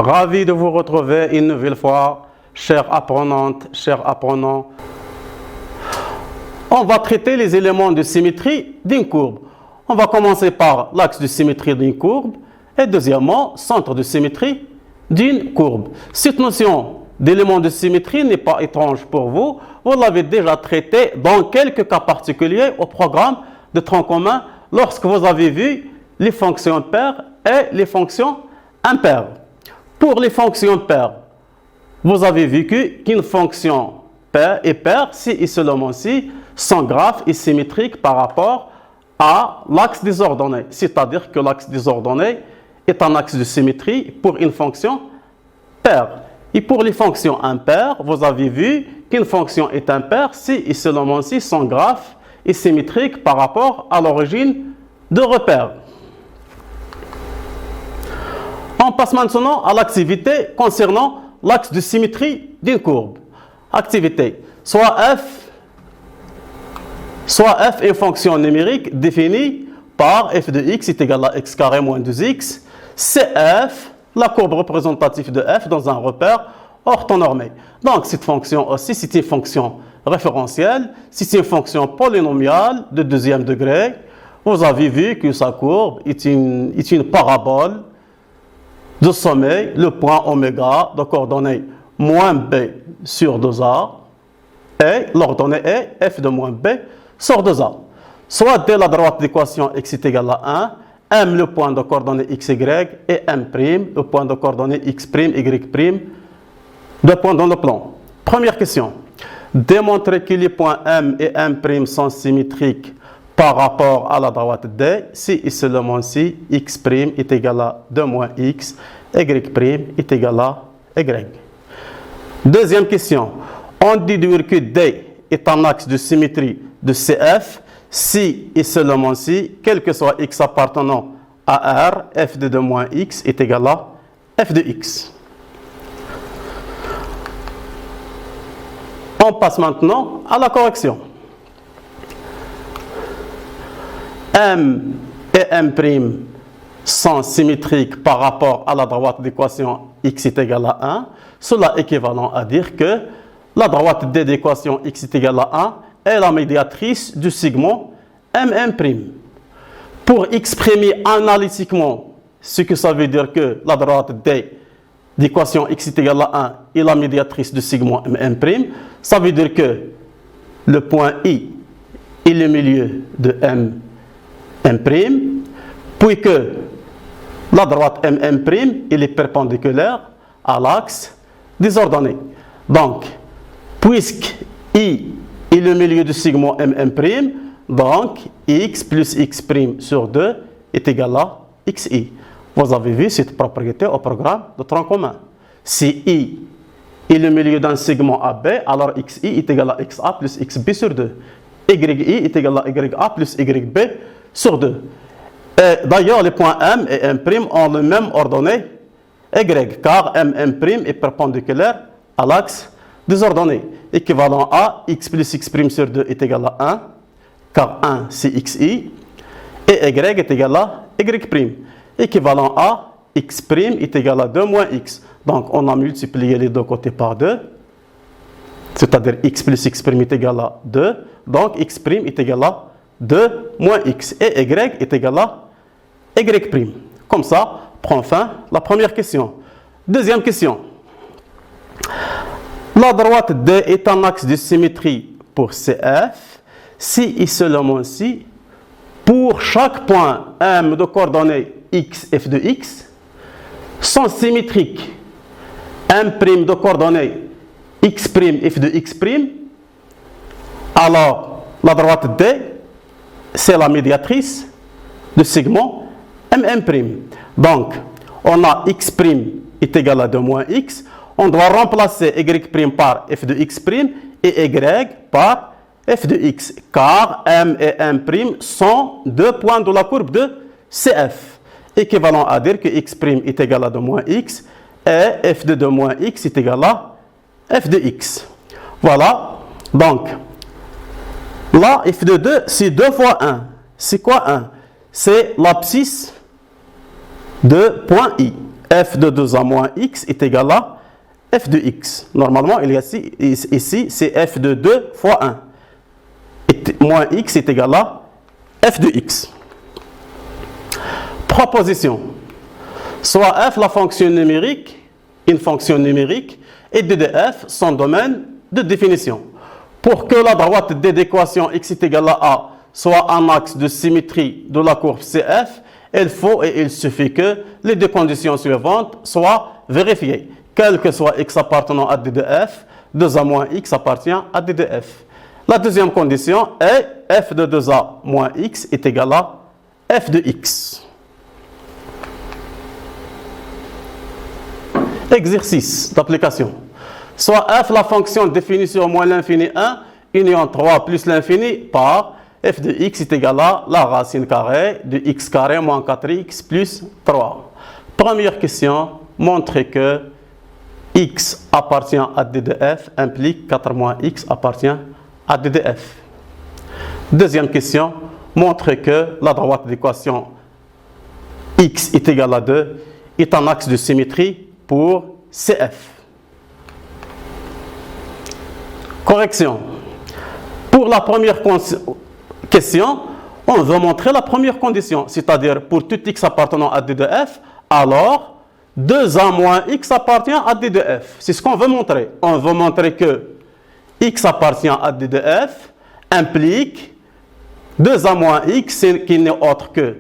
Ravi de vous retrouver une nouvelle fois, chères apprenantes, chers apprenants. On va traiter les éléments de symétrie d'une courbe. On va commencer par l'axe de symétrie d'une courbe et deuxièmement, centre de symétrie d'une courbe. Cette notion d'élément de symétrie n'est pas étrange pour vous. Vous l'avez déjà traité dans quelques cas particuliers au programme de tronc commun lorsque vous avez vu les fonctions paires et les fonctions impaires. Pour les fonctions paires, vous avez vu qu'une fonction paire est paire si et seulement si son graphe est symétrique par rapport à l'axe des ordonnées. C'est-à-dire que l'axe des ordonnées est un axe de symétrie pour une fonction paire. Et pour les fonctions impaires, vous avez vu qu'une fonction est impaire si et seulement si son graphe est symétrique par rapport à l'origine de repère. On passe maintenant à l'activité concernant l'axe de symétrie d'une courbe. Activité, soit f est une fonction numérique définie par f de x est égal à x carré moins 2x, c'est f, la courbe représentative de f dans un repère orthonormé. Donc cette fonction aussi, c'est une fonction référentielle, c'est une fonction polynomiale de deuxième degré. Vous avez vu que sa courbe est une parabole de sommet, le point oméga de coordonnées moins b sur 2a et l'ordonnée est f de moins b sur 2a. Soit dès la droite d'équation x est égal à 1, m le point de coordonnées x, y et m' le point de coordonnées x', y', deux points dans le plan. Première question. Démontrer que les points m et m' sont symétriques par rapport à la droite D, si et seulement si x' est égal à 2 moins x, y' est égal à y. Deuxième question. On déduire que D est un axe de symétrie de CF, si et seulement si, quel que soit x appartenant à R, f de 2 moins x est égal à f de x. On passe maintenant à la correction. M et M' sont symétriques par rapport à la droite d'équation x est égal à 1. Cela est équivalent à dire que la droite D d'équation x est égal à 1 est la médiatrice du segment M'. Pour exprimer analytiquement ce que ça veut dire que la droite D d'équation x est égal à 1 est la médiatrice du segment M', ça veut dire que le point I est le milieu de M', puis que la droite M' est perpendiculaire à l'axe des ordonnées. Donc, puisque I est le milieu du segment M', donc x plus x' sur 2 est égal à xi. Vous avez vu cette propriété au programme de tronc commun. Si I est le milieu d'un segment AB, alors xi est égal à xa plus xb sur 2. Yi est égal à ya plus yb sur 2. D'ailleurs, les points M et M' ont le même ordonnée y, car M' est perpendiculaire à l'axe des ordonnées. Équivalent à x plus x' sur 2 est égal à 1, car 1 c'est xi, et y est égal à y'. Équivalent à x' est égal à 2 moins x. Donc on a multiplié les deux côtés par 2, c'est-à-dire x plus x' est égal à 2, donc x' est égal à 2 moins x, et y est égal à y'. Comme ça, prend fin la première question. Deuxième question. La droite D est un axe de symétrie pour CF, si et seulement si, pour chaque point M de coordonnées x, f de x, sont symétriques. M' de coordonnées x', f de x', alors la droite D, c'est la médiatrice du segment M'. Donc, on a x' est égal à 2 moins x. On doit remplacer y' par f de x' et y par f de x, car m et m' sont deux points de la courbe de CF. Équivalent à dire que x' est égal à 2 moins x et f de 2 moins x est égal à f de x. Voilà. Donc, là, f de 2, c'est 2 fois 1. C'est quoi 1? C'est l'abscisse de point I. f de 2a moins x est égal à f de x. Normalement, il y a ici c'est f de 2 fois 1. Moins x est égal à f de x. Proposition. Soit f la fonction numérique, une fonction numérique, et d de f son domaine de définition. Pour que la droite d d'équation x est égale à a soit un axe de symétrie de la courbe CF, il faut et il suffit que les deux conditions suivantes soient vérifiées. Quel que soit x appartenant à d de f, 2a moins x appartient à d de f. La deuxième condition est f de 2a moins x est égal à f de x. Exercice d'application. Soit f la fonction définie sur moins l'infini 1, union 3 plus l'infini par f de x est égal à la racine carrée de x carré moins 4x plus 3. Première question, montrer que x appartient à d de f implique 4 moins x appartient à d de f. Deuxième question, montrer que la droite d'équation x est égal à 2 est un axe de symétrie pour CF. Correction. Pour la première question, on veut montrer la première condition, c'est-à-dire pour tout x appartenant à d de f, alors 2a moins x appartient à d de f. C'est ce qu'on veut montrer. On veut montrer que x appartient à d de f implique 2a moins x, qui n'est autre que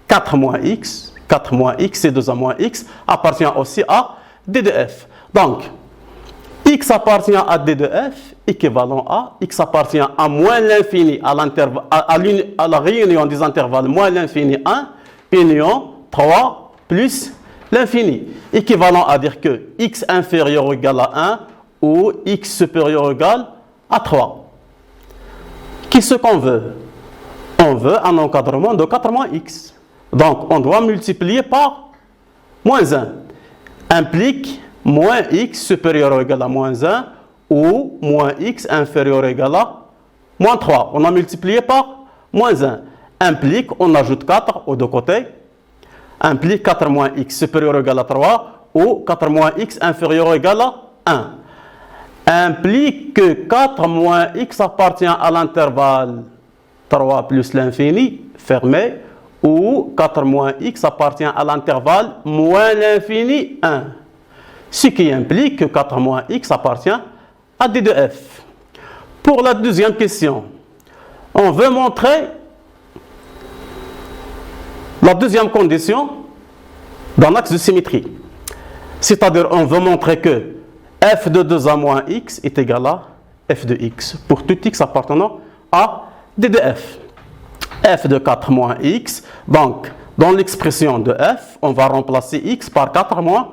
4 moins x. 4 moins x et 2a moins x appartient aussi à d de f. Donc, x appartient à d de f, équivalent à x appartient à moins l'infini, à la réunion des intervalles moins l'infini 1, union 3 plus l'infini. Équivalent à dire que x inférieur ou égal à 1 ou x supérieur ou égal à 3. Qu'est-ce qu'on veut? On veut un encadrement de 4 moins x. Donc, on doit multiplier par moins 1. Implique moins x supérieur ou égal à moins 1 ou moins x inférieur ou égal à moins 3. On a multiplié par moins 1. Implique, on ajoute 4 aux deux côtés. Implique 4 moins x supérieur ou égal à 3 ou 4 moins x inférieur ou égal à 1. Implique que 4 moins x appartient à l'intervalle 3 plus l'infini fermé ou 4 moins x appartient à l'intervalle moins l'infini 1. Ce qui implique que 4 moins x appartient à d de f. Pour la deuxième question, on veut montrer la deuxième condition d'un axe de symétrie. C'est-à-dire, on veut montrer que f de 2a moins x est égal à f de x pour tout x appartenant à d de f. F de 4 moins x, donc dans l'expression de f, on va remplacer x par 4 moins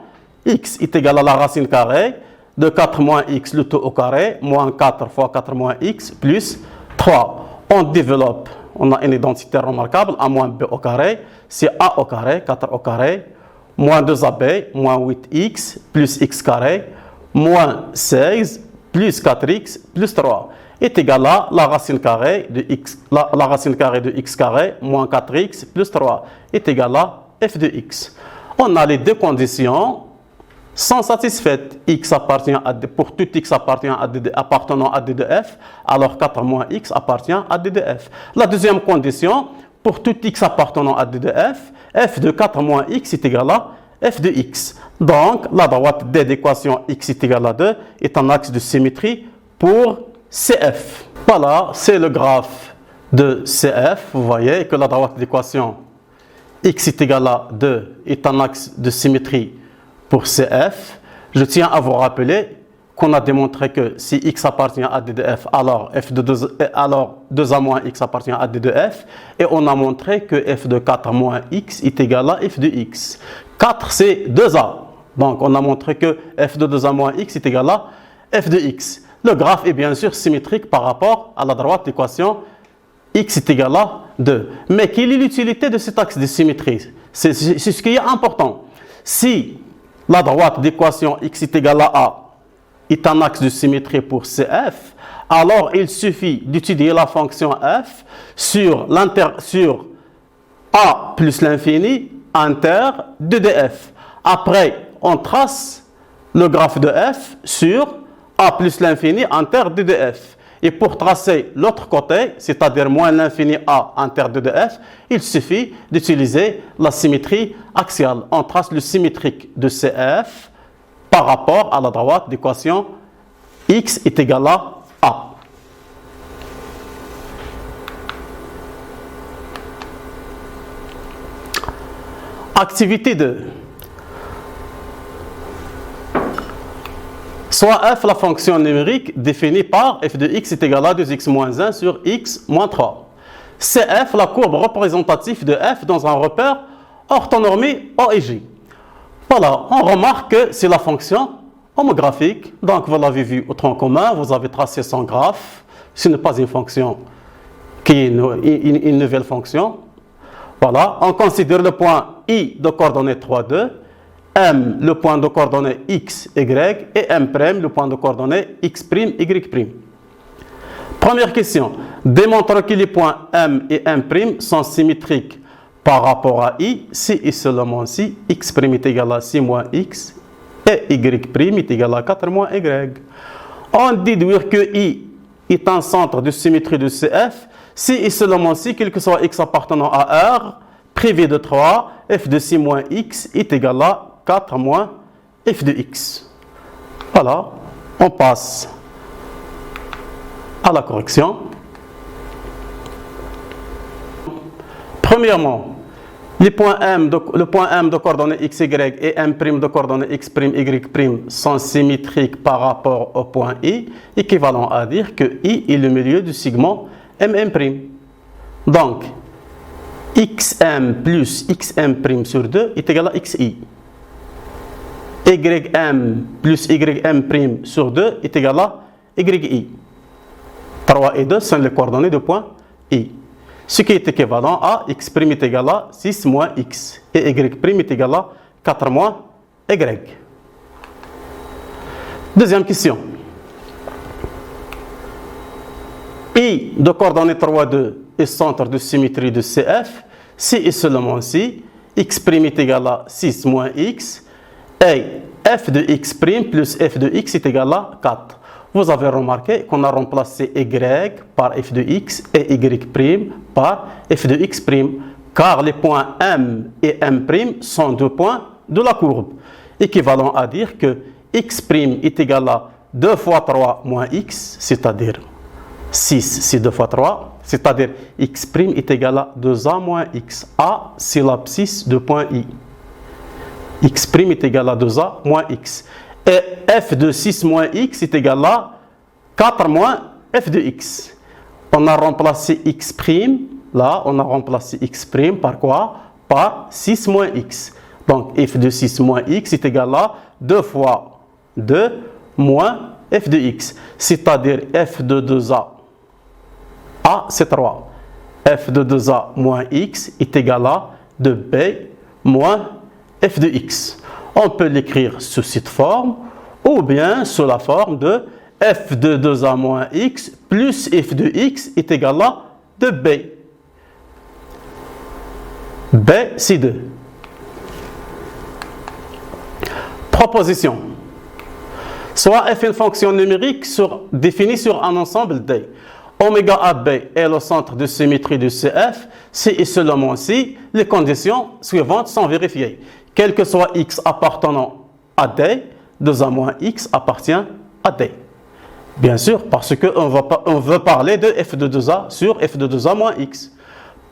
x est égal à la racine carrée de 4 moins x le tout au carré, moins 4 fois 4 moins x plus 3. On développe, on a une identité remarquable, a moins b au carré, c'est a au carré, 4 au carré, moins 2ab, moins 8x plus x carré, moins 16 plus 4x plus 3 est égal à la racine carrée de x, la racine carrée de x carré moins 4x plus 3 est égal à f de x. On a les deux conditions sont satisfaites. X appartient à d, pour tout x appartenant à d de f, alors 4 moins x appartient à d de f. La deuxième condition, pour tout x appartenant à d de f de 4 moins x est égal à f de x. Donc, la droite d d'équation x est égal à 2 est un axe de symétrie pour CF. Voilà, c'est le graphe de CF. Vous voyez que la droite d'équation x est égal à 2 est un axe de symétrie pour CF. Je tiens à vous rappeler qu'on a démontré que si x appartient à d de f, alors 2a moins x appartient à d de f. Et on a montré que f de 4 moins x est égal à f de x. 4, c'est 2a. Donc, on a montré que f de 2a moins x est égal à f de x. Le graphe est bien sûr symétrique par rapport à la droite d'équation x est égal à 2. Mais quelle est l'utilité de cet axe de symétrie? C'est ce qui est important. Si la droite d'équation x est égal à a est un axe de symétrie pour CF, alors il suffit d'étudier la fonction f sur a plus l'infini inter d de f. Après, on trace le graphe de f sur a plus l'infini inter d de f. Et pour tracer l'autre côté, c'est-à-dire moins l'infini a inter d de f, il suffit d'utiliser la symétrie axiale. On trace le symétrique de CF par rapport à la droite d'équation x est égal à a. Activité 2. Soit f la fonction numérique définie par f de x est égal à 2x moins 1 sur x moins 3. CF la courbe représentative de f dans un repère orthonormé O et J. Voilà, on remarque que c'est la fonction homographique. Donc vous l'avez vu au tronc commun, vous avez tracé son graphe. Ce n'est pas une fonction qui est une nouvelle fonction. Voilà, on considère le point I de coordonnées 3, 2. M, le point de coordonnées x, y, et M', le point de coordonnées x', y'. Première question. Démontre que les points M et M' sont symétriques par rapport à I si et seulement si x' est égal à 6 moins x et y' est égal à 4 moins y. On déduire que I est un centre de symétrie de CF si et seulement si, quel que soit x appartenant à R, privé de 3, f de 6 moins x est égal à 4 moins f de x. Voilà, on passe à la correction. Premièrement, le point M de coordonnées x, y et M' de coordonnées x', y' sont symétriques par rapport au point I, équivalent à dire que I est le milieu du segment MM'. Donc, xm plus xm' sur 2 est égal à xi. Ym plus ym' sur 2 est égal à yi. 3 et 2 sont les coordonnées de point I. Ce qui est équivalent à x' est égal à 6 moins x et y' est égal à 4 moins y. Deuxième question. I de coordonnées 3, 2 est centre de symétrie de CF si et seulement si x' est égal à 6 moins x et f de x' plus f de x est égal à 4. Vous avez remarqué qu'on a remplacé y par f de x et y' par f de x', car les points M et M' sont deux points de la courbe, équivalent à dire que x' est égal à 2 fois 3 moins x, c'est-à-dire 6 c'est 2 fois 3, c'est-à-dire x' est égal à 2a moins x. A, c'est l'abscisse de point I. X' est égal à 2a moins x. Et f de 6 moins x est égal à 4 moins f de x. On a remplacé x', là, on a remplacé x' par quoi? Par 6 moins x. Donc, f de 6 moins x est égal à 2 fois 2 moins f de x. C'est-à-dire f de 2a, a c'est 3. f de 2a moins x est égal à 2b moins f de x. On peut l'écrire sous cette forme ou bien sous la forme de f de 2a moins x plus f de x est égal à 2b. B, c'est 2. Proposition. Soit f est une fonction numérique définie sur un ensemble D. Oméga AB est le centre de symétrie de CF si et seulement si les conditions suivantes sont vérifiées. Quel que soit x appartenant à D, 2a moins x appartient à D. Bien sûr, parce qu'on veut parler de f de 2a sur f de 2a moins x.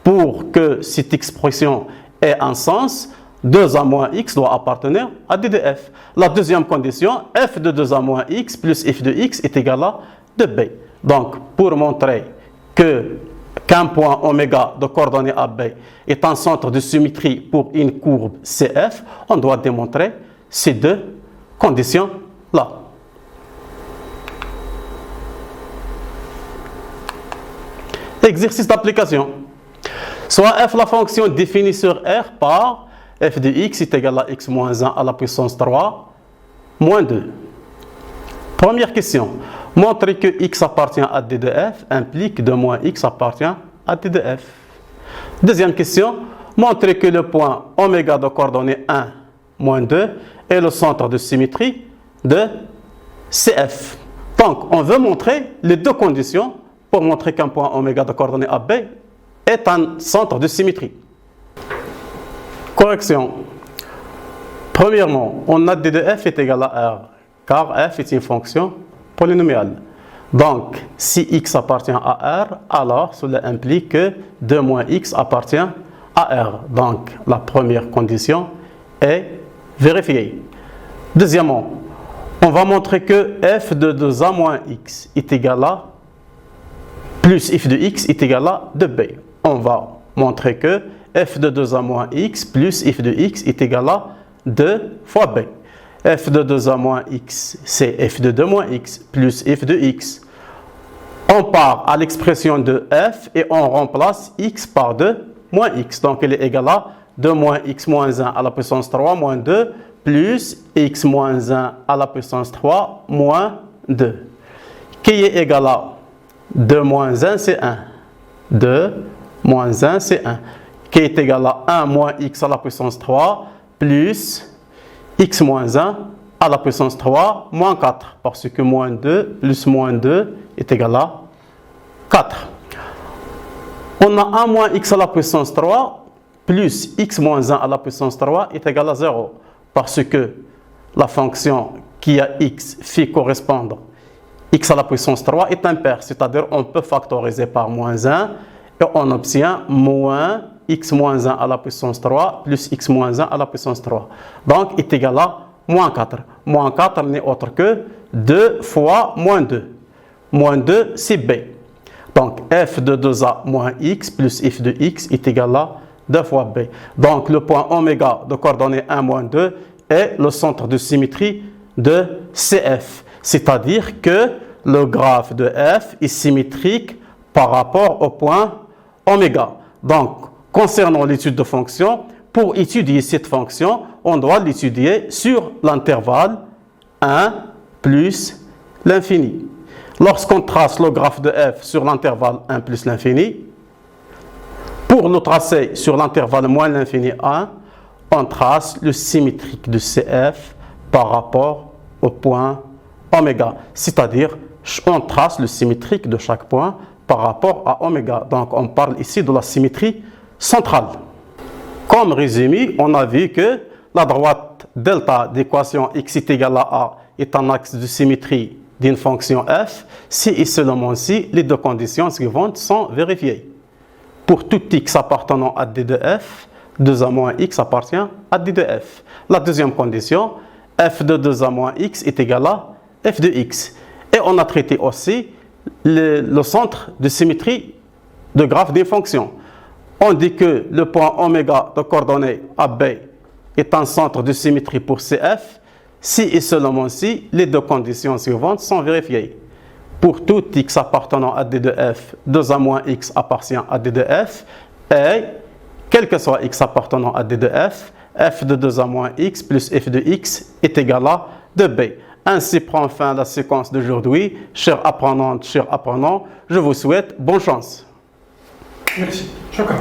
Pour que cette expression ait un sens, 2a moins x doit appartenir à d de f. La deuxième condition, f de 2a moins x plus f de x est égal à 2b. Donc, pour montrer qu'un point oméga de coordonnées AB est un centre de symétrie pour une courbe CF, on doit démontrer ces deux conditions-là. Exercice d'application. Soit f la fonction définie sur R par f de x est égal à x moins 1 à la puissance 3 moins 2. Première question. Montrer que x appartient à d de f implique 2 moins x appartient à d de f. Deuxième question. Montrer que le point oméga de coordonnées 1 moins 2 est le centre de symétrie de CF. Donc, on veut montrer les deux conditions pour montrer qu'un point oméga de coordonnées AB est un centre de symétrie. Correction. Premièrement, on a d de f est égal à R, car f est une fonction polynomiale. Donc, si x appartient à R, alors cela implique que 2 moins x appartient à R. Donc, la première condition est vérifiée. Deuxièmement, on va montrer que f de 2a moins x est égal à plus f de x est égal à 2b. On va montrer que f de 2a moins x plus f de x est égal à 2 fois b. F de 2a moins x, c'est f de 2 moins x plus f de x. On part à l'expression de f et on remplace x par 2 moins x. Donc, elle est égale à 2 moins x moins 1 à la puissance 3 moins 2 plus x moins 1 à la puissance 3 moins 2. Qui est égal à 2 moins 1, c'est 1. 2 moins 1, c'est 1. Qui est égal à 1 moins x à la puissance 3 plus x moins 1 à la puissance 3 moins 4. Parce que moins 2 plus moins 2 est égal à 4. On a 1 moins x à la puissance 3 plus x moins 1 à la puissance 3 est égal à 0. Parce que la fonction qui a x fait correspondre x à la puissance 3 est impair. C'est-à-dire on peut factoriser par moins 1 et on obtient moins x moins 1 à la puissance 3 plus x moins 1 à la puissance 3. Donc, est égal à moins 4. Moins 4 n'est autre que 2 fois moins 2. Moins 2, c'est b. Donc, f de 2a moins x plus f de x est égal à 2 fois b. Donc, le point oméga de coordonnées 1 moins 2 est le centre de symétrie de CF. C'est-à-dire que le graphe de f est symétrique par rapport au point oméga. Donc, concernant l'étude de fonction, pour étudier cette fonction, on doit l'étudier sur l'intervalle 1 plus l'infini. Lorsqu'on trace le graphe de f sur l'intervalle 1 plus l'infini, pour le tracer sur l'intervalle moins l'infini 1, on trace le symétrique de CF par rapport au point oméga. C'est-à-dire, on trace le symétrique de chaque point par rapport à oméga. Donc, on parle ici de la symétrie centrale. Comme résumé, on a vu que la droite delta d'équation x est égal à a est un axe de symétrie d'une fonction f si et seulement si les deux conditions suivantes sont vérifiées. Pour tout x appartenant à d de f, 2a moins x appartient à d de f. La deuxième condition, f de 2a moins x est égal à f de x. Et on a traité aussi le centre de symétrie de graphe des fonctions. On dit que le point oméga de coordonnées AB est un centre de symétrie pour CF si et seulement si les deux conditions suivantes sont vérifiées. Pour tout x appartenant à d de f, 2a moins x appartient à d de f et quel que soit x appartenant à d de f, f de 2a moins x plus f de x est égal à 2b. Ainsi prend fin la séquence d'aujourd'hui. Chers apprenantes, chers apprenants, je vous souhaite bonne chance. Merci. Chacun.